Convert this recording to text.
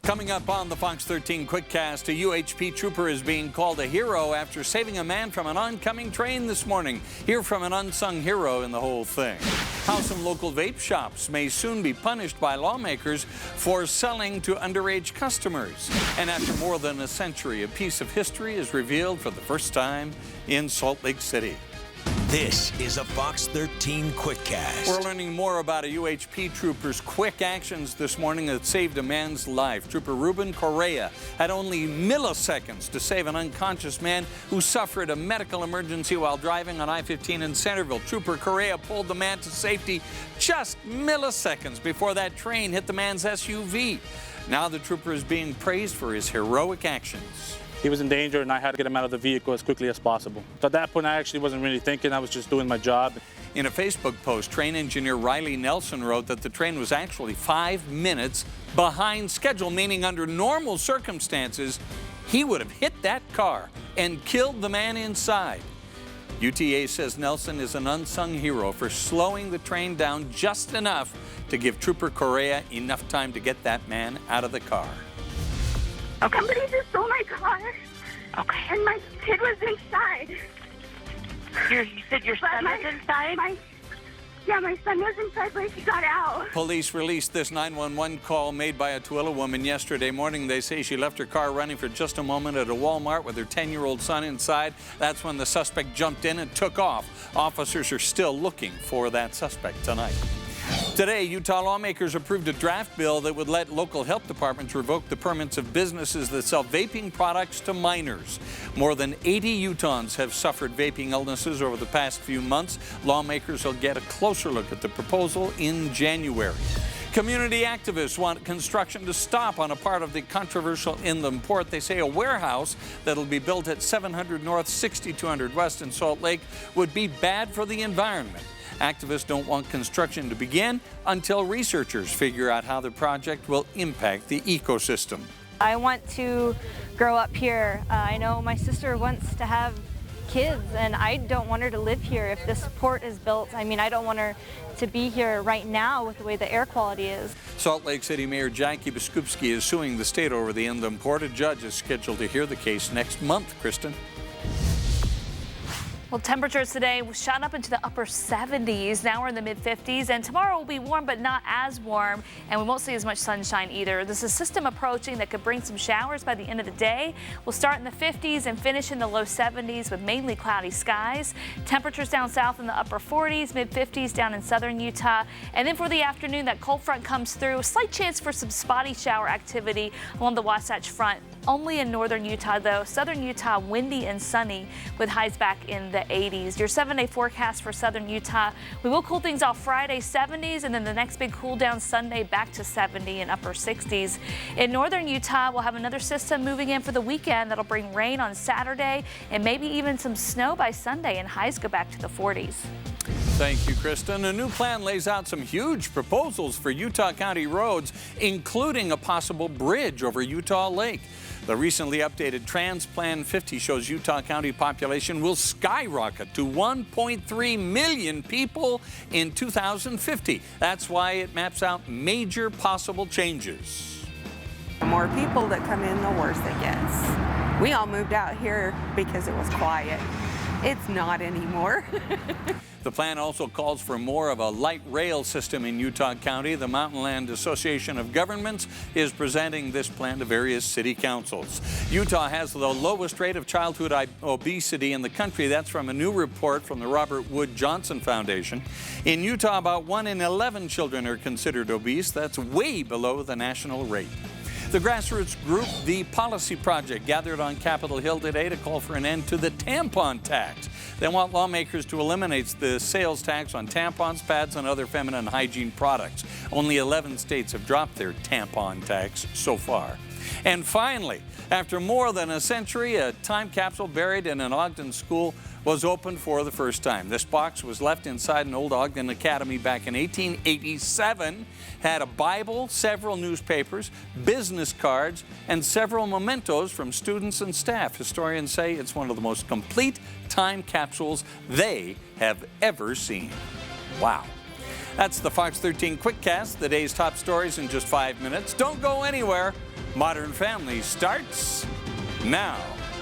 Coming up on the Fox 13 Quickcast, a UHP trooper is being called a hero after saving a man from an oncoming train this morning. Hear from an unsung hero in the whole thing. How some local vape shops may soon be punished by lawmakers for selling to underage customers. And after more than a century, a piece of history is revealed for the first time in Salt Lake City. This is a Fox 13 Quickcast. We're learning more about a UHP trooper's quick actions this morning that saved a man's life. Trooper Ruben Correa had only milliseconds to save an unconscious man who suffered a medical emergency while driving on I-15 in Centerville. Trooper Correa pulled the man to safety just milliseconds before that train hit the man's SUV. Now the trooper is being praised for his heroic actions. He was in danger and I had to get him out of the vehicle as quickly as possible. So at that point, I actually wasn't really thinking, I was just doing my job. In a Facebook post, train engineer Riley Nelson wrote that the train was actually 5 minutes behind schedule, meaning under normal circumstances, he would have hit that car and killed the man inside. UTA says Nelson is an unsung hero for slowing the train down just enough to give Trooper Correa enough time to get that man out of the car. Okay. Somebody just stole my car. Okay. And my kid was inside. You said your son was inside? My son was inside, but he got out. Police released this 911 call made by a Tooele woman yesterday morning. They say she left her car running for just a moment at a Walmart with her 10-year-old son inside. That's when the suspect jumped in and took off. Officers are still looking for that suspect tonight. Today, Utah lawmakers approved a draft bill that would let local health departments revoke the permits of businesses that sell vaping products to minors. More than 80 Utahns have suffered vaping illnesses over the past few months. Lawmakers will get a closer look at the proposal in January. Community activists want construction to stop on a part of the controversial inland port. They say a warehouse that'll be built at 700 North, 6200 West in Salt Lake would be bad for the environment. Activists don't want construction to begin until researchers figure out how the project will impact the ecosystem. I want to grow up here. I know my sister wants to have kids, and I don't want her to live here if this port is built. I mean, I don't want her to be here right now with the way the air quality is. Salt Lake City Mayor Jackie Biskupski is suing the state over the inland port. A judge is scheduled to hear the case next month. Kristen? Well, temperatures today shot up into the upper 70s. Now we're in the mid-50s, and tomorrow will be warm, but not as warm, and we won't see as much sunshine either. There's a system approaching that could bring some showers by the end of the day. We'll start in the 50s and finish in the low 70s with mainly cloudy skies. Temperatures down south in the upper 40s, mid-50s down in southern Utah. And then for the afternoon, that cold front comes through. A slight chance for some spotty shower activity along the Wasatch Front. Only in northern Utah, though. Southern Utah, windy and sunny with highs back in the 80s. Your 7-day forecast for southern Utah. We will cool things off Friday, 70s, and then the next big cool down Sunday back to 70 and upper 60s. In northern Utah, we'll have another system moving in for the weekend that'll bring rain on Saturday and maybe even some snow by Sunday, and highs go back to the 40s. Thank you, Kristen. A new plan lays out some huge proposals for Utah County roads, including a possible bridge over Utah Lake. The recently updated Trans Plan 50 shows Utah County population will skyrocket to 1.3 million people in 2050. That's why it maps out major possible changes. The more people that come in, the worse it gets. We all moved out here because it was quiet. It's not anymore. The plan also calls for more of a light rail system in Utah County. The Mountain Land Association of Governments is presenting this plan to various city councils. Utah has the lowest rate of childhood obesity in the country. That's from a new report from the Robert Wood Johnson Foundation. In Utah, about 1 in 11 children are considered obese. That's way below the national rate. The grassroots group, The Policy Project, gathered on Capitol Hill today to call for an end to the tampon tax. They want lawmakers to eliminate the sales tax on tampons, pads, and other feminine hygiene products. Only 11 states have dropped their tampon tax so far. And finally, after more than a century, a time capsule buried in an Ogden school was opened for the first time. This box was left inside an old Ogden academy back in 1887, had a Bible, several newspapers, business cards, and several mementos from students and staff. Historians say it's one of the most complete time capsules they have ever seen. Wow. That's the Fox 13 Quickcast, the day's top stories in just 5 minutes. Don't go anywhere. Modern Family starts now.